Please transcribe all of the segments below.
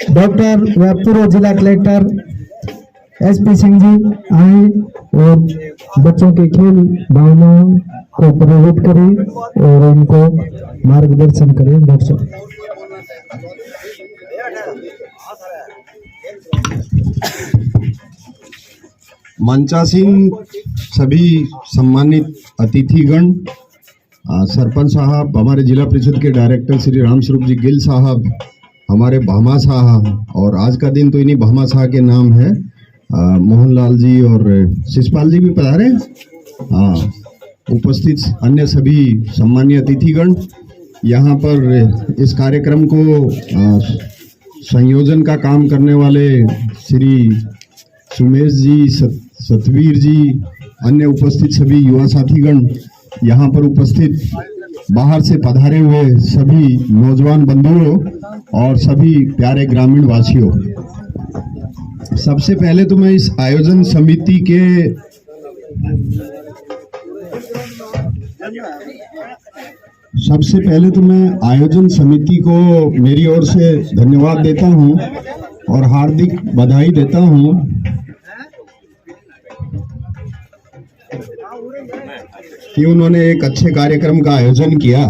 Doctor व पूर्व जिला कलेक्टर एसपी सिंह जी आए और बच्चों के खेल भावनाओं को प्रेरित करें और इनको मार्गदर्शन करें। डॉक्टर मंचासीन सभी सम्मानित अतिथिगण, सरपंच साहब, हमारे जिला परिषद के डायरेक्टर श्री राम स्वरूप जी गिल साहब, हमारे भामा साहब, और आज का दिन तो इन्हीं भामा साहब के नाम है, मोहनलाल जी और शिषपाल जी भी पधारे। उपस्थित अन्य सभी सम्मानीय अतिथिगण, यहाँ पर इस कार्यक्रम को संयोजन का काम करने वाले श्री सुमेश जी, सतवीर जी, अन्य उपस्थित सभी युवा साथीगण, यहाँ पर उपस्थित बाहर से पधारे हुए सभी नौजवान बंधुओं और सभी प्यारे ग्रामीण वासियों, सबसे पहले तो मैं इस आयोजन समिति के को मेरी ओर से धन्यवाद देता हूं और हार्दिक बधाई देता हूं कि उन्होंने एक अच्छे कार्यक्रम का आयोजन किया।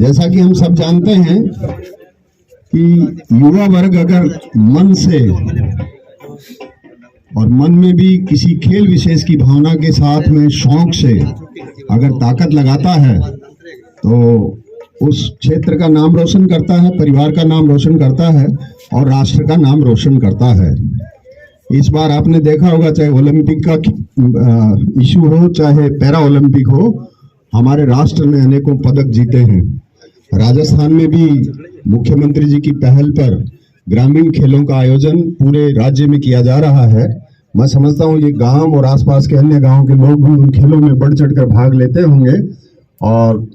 जैसा कि हम सब जानते हैं कि युवा वर्ग अगर मन से और मन में भी किसी खेल विशेष की भावना के साथ में शौक से अगर ताकत लगाता है तो उस क्षेत्र का नाम रोशन करता है, परिवार का नाम रोशन करता है और राष्ट्र का नाम रोशन करता है। इस बार आपने देखा होगा, चाहे ओलंपिक का इशू हो चाहे पैरा ओलंपिक हो, हमारे राष्ट्र ने अनेकों पदक जीते हैं। राजस्थान में भी मुख्यमंत्री जी की पहल पर ग्रामीण खेलों का आयोजन पूरे राज्य में किया जा रहा है। मैं समझता हूँ ये गांव और आसपास के अन्य गांव के लोग भी उन खेलों में बढ़ चढ़कर भाग लेते होंगे, और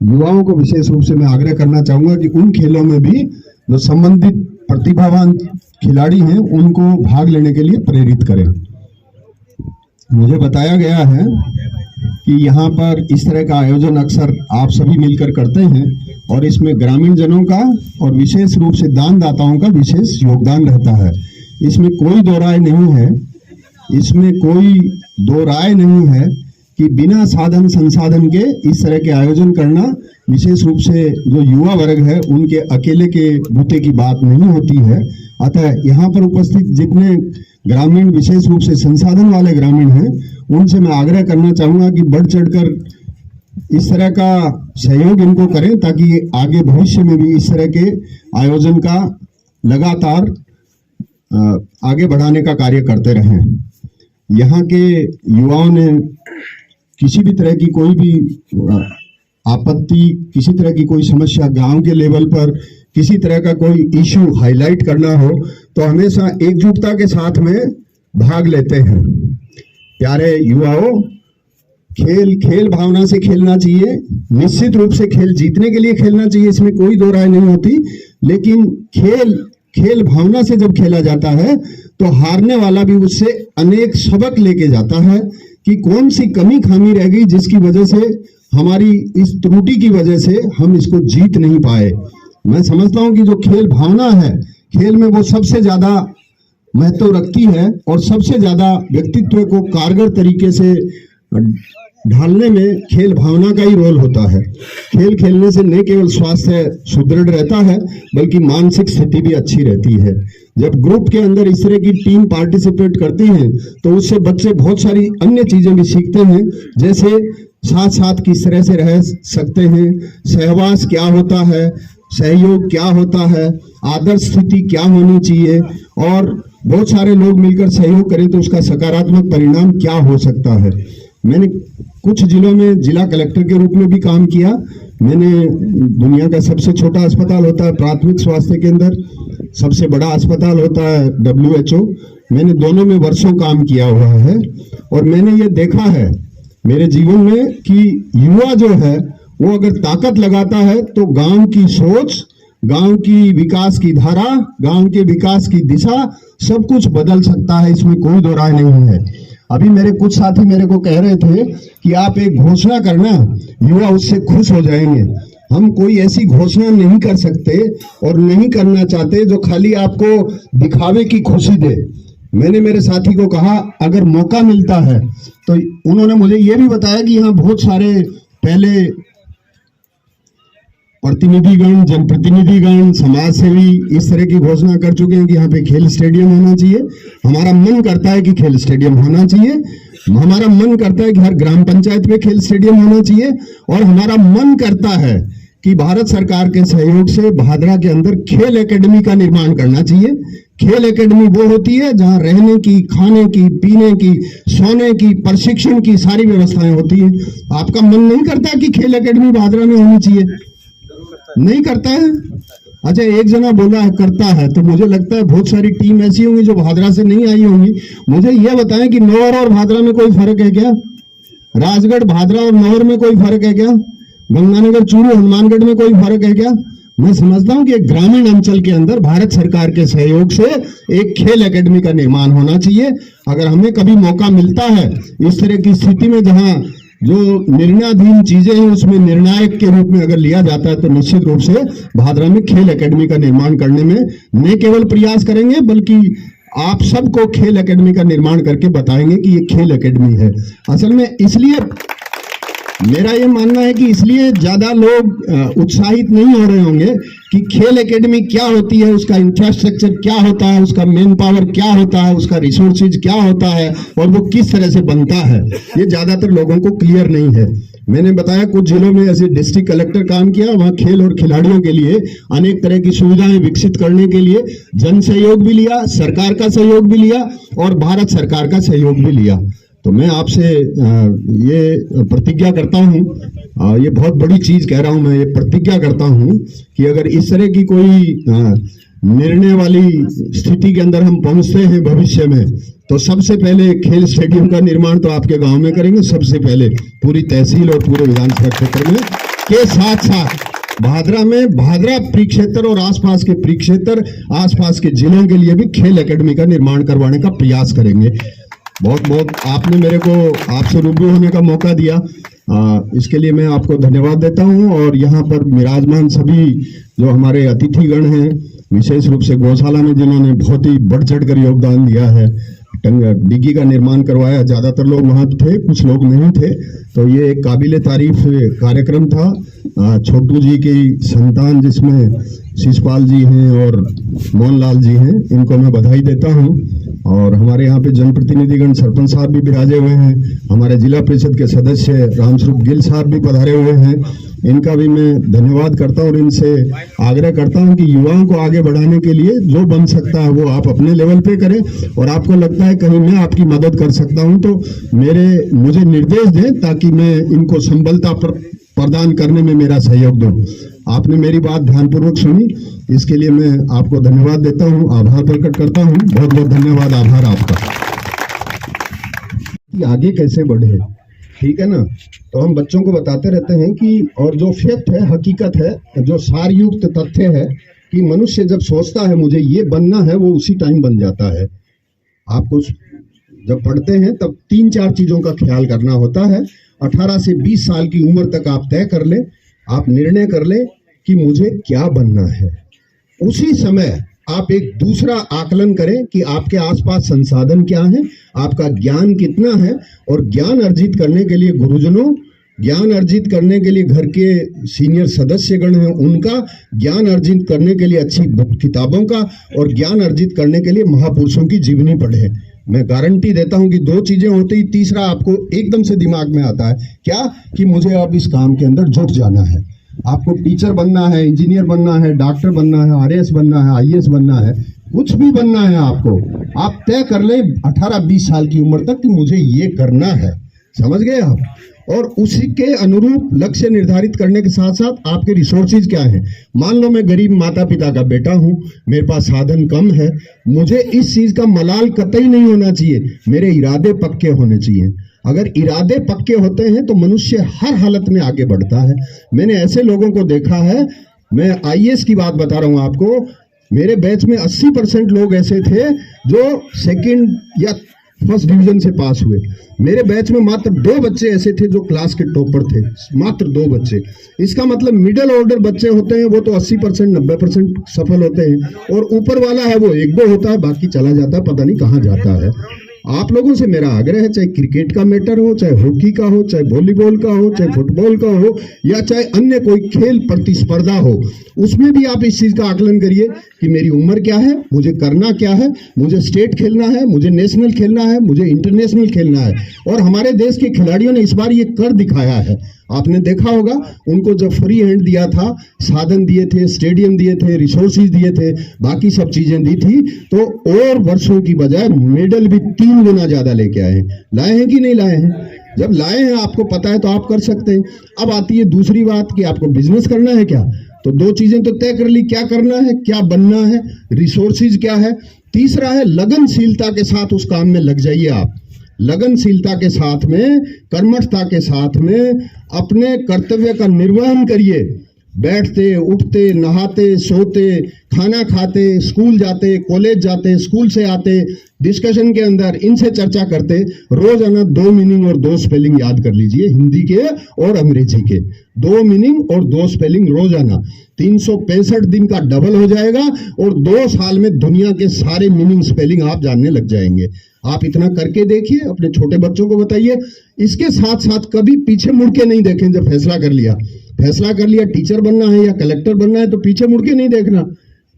युवाओं को विशेष रूप से मैं आग्रह करना चाहूंगा कि उन खेलों में भी जो संबंधित प्रतिभावान खिलाड़ी हैं उनको भाग लेने के लिए प्रेरित करें। मुझे बताया गया है कि यहाँ पर इस तरह का आयोजन अक्सर आप सभी मिलकर करते हैं और इसमें ग्रामीण जनों का और विशेष रूप से दानदाताओं का विशेष योगदान रहता है। इसमें कोई दो राय नहीं है कि बिना साधन संसाधन के इस तरह के आयोजन करना विशेष रूप से जो युवा वर्ग है उनके अकेले के बूते की बात नहीं होती है। अतः यहाँ पर उपस्थित जितने ग्रामीण विशेष रूप से संसाधन वाले ग्रामीण हैं उनसे मैं आग्रह करना चाहूंगा कि बढ़ चढ़कर इस तरह का सहयोग इनको करें ताकि आगे भविष्य में भी इस तरह के आयोजन का लगातार आगे बढ़ाने का कार्य करते रहें। यहाँ के युवाओं ने किसी भी तरह की कोई भी आपत्ति, किसी तरह की कोई समस्या, गांव के लेवल पर किसी तरह का कोई इश्यू हाईलाइट करना हो तो हमेशा एकजुटता के साथ में भाग लेते हैं। प्यारे युवाओं, खेल भावना से खेलना चाहिए। निश्चित रूप से खेल जीतने के लिए खेलना चाहिए, इसमें कोई दो राय नहीं होती, लेकिन खेल भावना से जब खेला जाता है तो हारने वाला भी उससे अनेक सबक लेके जाता है। कि कौन सी कमी खामी रह गई जिसकी वजह से हमारी इस त्रुटि की वजह से हम इसको जीत नहीं पाए। मैं समझता हूं कि जो खेल भावना है, खेल में वो सबसे ज्यादा महत्व रखती है और सबसे ज्यादा व्यक्तित्व को कारगर तरीके से ढालने में खेल भावना का ही रोल होता है। खेल खेलने से न केवल स्वास्थ्य सुदृढ़ रहता है बल्कि मानसिक स्थिति भी अच्छी रहती है। जब ग्रुप के अंदर इस तरह की टीम पार्टिसिपेट करती हैं तो उससे बच्चे बहुत सारी अन्य चीजें भी सीखते हैं, जैसे साथ साथ किस तरह से रह सकते हैं, सहवास क्या होता है, सहयोग क्या होता है, आदर्श स्थिति क्या होनी चाहिए और बहुत सारे लोग मिलकर सहयोग करें तो उसका सकारात्मक परिणाम क्या हो सकता है। मैंने कुछ जिलों में जिला कलेक्टर के रूप में भी काम किया। मैंने दुनिया का सबसे छोटा अस्पताल होता है प्राथमिक स्वास्थ्य केंद्र, सबसे बड़ा अस्पताल होता है WHO। मैंने दोनों में वर्षों काम किया हुआ है और मैंने ये देखा है मेरे जीवन में कि युवा जो है वो अगर ताकत लगाता है तो गांव की सोच, गांव की विकास की धारा, गांव के विकास की दिशा सब कुछ बदल सकता है, इसमें कोई दो राय नहीं है। अभी मेरे कुछ साथी मेरे को कह रहे थे कि आप एक घोषणा करना, युवा उससे खुश हो जाएंगे। हम कोई ऐसी घोषणा नहीं कर सकते और नहीं करना चाहते जो खाली आपको दिखावे की खुशी दे। मैंने मेरे साथी को कहा अगर मौका मिलता है तो उन्होंने मुझे ये भी बताया कि यहाँ बहुत सारे पहले प्रतिनिधिगण, जनप्रतिनिधिगण, समाज सेवी इस तरह की घोषणा कर चुके हैं कि यहाँ पे खेल स्टेडियम होना चाहिए। हमारा मन करता है कि खेल स्टेडियम होना चाहिए, हमारा मन करता है कि हर ग्राम पंचायत में खेल स्टेडियम होना चाहिए और हमारा मन करता है कि भारत सरकार के सहयोग से भादरा के अंदर खेल एकेडमी का निर्माण करना चाहिए। खेल एकेडमी वो होती है जहां रहने की, खाने की, पीने की, सोने की, प्रशिक्षण की सारी व्यवस्थाएं होती हैं। आपका मन नहीं करता कि खेल एकेडमी भादरा में होनी चाहिए? नहीं करता है? अच्छा, एक जना बोला है करता है, तो मुझे लगता है बहुत सारी टीम ऐसी होंगी जो भादरा से नहीं आई होंगी। मुझे यह बताएं कि नौर और भादरा में कोई फर्क है क्या? राजगढ़, भादरा और नौर में कोई फर्क है क्या? गंगानगर, चूरू, हनुमानगढ़ में कोई फर्क है क्या? मैं समझता हूं कि एक ग्रामीण अंचल के अंदर भारत सरकार के सहयोग से एक खेल एकेडमी का निर्माण होना चाहिए। अगर हमें कभी मौका मिलता है इस तरह की स्थिति में जहां जो निर्णयाधीन चीजें हैं उसमें निर्णायक के रूप में अगर लिया जाता है तो निश्चित रूप से भादरा में खेल एकेडमी का निर्माण करने में न केवल प्रयास करेंगे बल्कि आप सबको खेल एकेडमी का निर्माण करके बताएंगे कि ये खेल एकेडमी है। असल में इसलिए मेरा ये मानना है कि इसलिए ज्यादा लोग उत्साहित नहीं हो रहे होंगे कि खेल एकेडमी क्या होती है, उसका इंफ्रास्ट्रक्चर क्या होता है, उसका मैन पावर क्या होता है, उसका रिसोर्सेज क्या होता है और वो किस तरह से बनता है, ये ज्यादातर लोगों को क्लियर नहीं है। मैंने बताया कुछ जिलों में ऐसे डिस्ट्रिक्ट कलेक्टर काम किया, वहां खेल और खिलाड़ियों के लिए अनेक तरह की सुविधाएं विकसित करने के लिए जन सहयोग भी लिया, सरकार का सहयोग भी लिया और भारत सरकार का सहयोग भी लिया। तो मैं आपसे ये प्रतिज्ञा करता हूँ, ये बहुत बड़ी चीज कह रहा हूँ, मैं ये प्रतिज्ञा करता हूँ कि अगर इस तरह की कोई निर्णय वाली स्थिति के अंदर हम पहुंचते हैं भविष्य में तो सबसे पहले खेल स्टेडियम का निर्माण तो आपके गांव में करेंगे, सबसे पहले पूरी तहसील और पूरे विधानसभा क्षेत्र में के साथ साथ भादरा में, भादरा परिक्षेत्र और आसपास के परिक्षेत्र, आसपास के जिलों के लिए भी खेल एकेडमी का निर्माण करवाने का प्रयास करेंगे। बहुत बहुत आपने मेरे को आपसे रूबरू होने का मौका दिया, इसके लिए मैं आपको धन्यवाद देता हूं। और यहाँ पर विराजमान सभी जो हमारे अतिथिगण हैं, विशेष रूप से गौशाला में जिन्होंने बहुत ही बढ़ चढ़ कर योगदान दिया है, डिग्गी का निर्माण करवाया, ज्यादातर लोग वहां थे, कुछ लोग नहीं थे, तो ये एक काबिले तारीफ कार्यक्रम था। छोटू जी की संतान जिसमें शिषपाल जी हैं और मोहनलाल जी हैं, इनको मैं बधाई देता हूं। और हमारे यहाँ पे जनप्रतिनिधिगण सरपंच साहब भी विराजे हुए हैं, हमारे जिला परिषद के सदस्य रामस्वरूप गिल साहब भी पधारे हुए हैं, इनका भी मैं धन्यवाद करता हूँ और इनसे आग्रह करता हूँ कि युवाओं को आगे बढ़ाने के लिए जो बन सकता है वो आप अपने लेवल पे करें और आपको लगता है कहीं मैं आपकी मदद कर सकता हूँ तो मुझे निर्देश दें ताकि मैं इनको संबलता प्रदान करने में मेरा सहयोग दूं। आपने मेरी बात ध्यानपूर्वक सुनी, इसके लिए मैं आपको धन्यवाद देता हूं, आभार प्रकट करता हूं। बहुत बहुत धन्यवाद, आभार आपका। कि आगे कैसे बढ़े, ठीक है ना, तो हम बच्चों को बताते रहते हैं कि और जो फैक्ट है, हकीकत है, जो सारयुक्त तथ्य है कि मनुष्य जब सोचता है मुझे ये बनना है वो उसी टाइम बन जाता है। आपको जब पढ़ते हैं तब 3-4 चीजों का ख्याल करना होता है। 18 से 20 साल की उम्र तक आप तय कर ले, आप निर्णय कर ले कि मुझे क्या बनना है। उसी समय आप एक दूसरा आकलन करें कि आपके आसपास संसाधन क्या है, आपका ज्ञान कितना है, और ज्ञान अर्जित करने के लिए गुरुजनों, ज्ञान अर्जित करने के लिए घर के सीनियर सदस्यगण हैं उनका, ज्ञान अर्जित करने के लिए अच्छी किताबों का, और ज्ञान अर्जित करने के लिए महापुरुषों की जीवनी पढ़े। मैं गारंटी देता हूं कि 2 चीजें होती ही तीसरा आपको एकदम से दिमाग में आता है, क्या कि मुझे अब इस काम के अंदर जुट जाना है। आपको टीचर बनना है, इंजीनियर बनना है, डॉक्टर बनना है, आरएएस बनना है, आईएएस बनना है, कुछ भी बनना है आपको, आप तय कर ले 18-20 साल की उम्र तक कि मुझे ये करना है। समझ गए आप? और उसी के अनुरूप लक्ष्य निर्धारित करने के साथ साथ आपके रिसोर्सेज क्या हैं। मान लो मैं गरीब माता पिता का बेटा हूं, मेरे पास साधन कम है, मुझे इस चीज का मलाल कतई नहीं होना चाहिए, मेरे इरादे पक्के होने चाहिए। अगर इरादे पक्के होते हैं तो मनुष्य हर हालत में आगे बढ़ता है। मैंने ऐसे लोगों को देखा है, मैं आईएएस की बात बता रहा हूं आपको, मेरे बैच में 80% लोग ऐसे थे जो 2nd या 1st डिवीजन से पास हुए। मेरे बैच में मात्र 2 बच्चे ऐसे थे जो क्लास के टॉपर थे, मात्र 2 बच्चे। इसका मतलब मिडिल ऑर्डर बच्चे होते हैं वो तो 80% 90% सफल होते हैं, और ऊपर वाला है वो 1-2 होता है, बाकी चला जाता है, पता नहीं कहाँ जाता है। आप लोगों से मेरा आग्रह है, चाहे क्रिकेट का मैटर हो, चाहे हॉकी का हो, चाहे वॉलीबॉल का हो, चाहे फुटबॉल का हो, या चाहे अन्य कोई खेल प्रतिस्पर्धा हो, उसमें भी आप इस चीज का आकलन करिए कि मेरी उम्र क्या है, मुझे करना क्या है, मुझे स्टेट खेलना है, मुझे नेशनल खेलना है, मुझे इंटरनेशनल खेलना है। और हमारे देश के खिलाड़ियों ने इस बार ये कर दिखाया है। आपने देखा होगा उनको जब फ्री हैंड दिया था, साधन दिए थे, स्टेडियम दिए थे, रिसोर्सेज दिए थे, बाकी सब चीजें दी थी, तो और वर्षों की बजाय मेडल भी 3 गुना ज्यादा लेके आए हैं। लाए हैं कि नहीं लाए हैं? जब लाए हैं आपको पता है तो आप कर सकते हैं। अब आती है दूसरी बात कि आपको बिजनेस करना है क्या, तो 2 चीजें तो तय कर ली, क्या करना है, क्या बनना है, रिसोर्सेज क्या है। तीसरा है लगनशीलता के साथ उस काम में लग जाइए आप। लगनशीलता के साथ में, कर्मठता के साथ में अपने कर्तव्य का निर्वहन करिए। बैठते, उठते, नहाते, सोते, खाना खाते, स्कूल जाते, कॉलेज जाते, स्कूल से आते, डिस्कशन के अंदर इनसे चर्चा करते, रोजाना 2 मीनिंग और 2 स्पेलिंग याद कर लीजिए, हिंदी के और अंग्रेजी के 2 मीनिंग और 2 स्पेलिंग रोजाना। 365 दिन का डबल हो जाएगा और 2 साल में दुनिया के सारे मीनिंग स्पेलिंग आप जानने लग जाएंगे। आप इतना करके देखिए, अपने छोटे बच्चों को बताइए। इसके साथ साथ कभी पीछे मुड़ के नहीं देखें। जब फैसला कर लिया टीचर बनना है या कलेक्टर बनना है, तो पीछे मुड़ के नहीं देखना।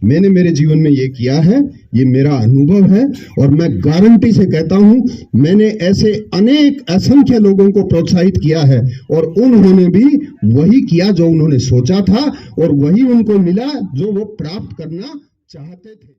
मैंने मेरे जीवन में ये किया है, ये मेरा अनुभव है, और मैं गारंटी से कहता हूं मैंने ऐसे अनेक असंख्य लोगों को प्रोत्साहित किया है, और उन्होंने भी वही किया जो उन्होंने सोचा था, और वही उनको मिला जो वो प्राप्त करना चाहते थे।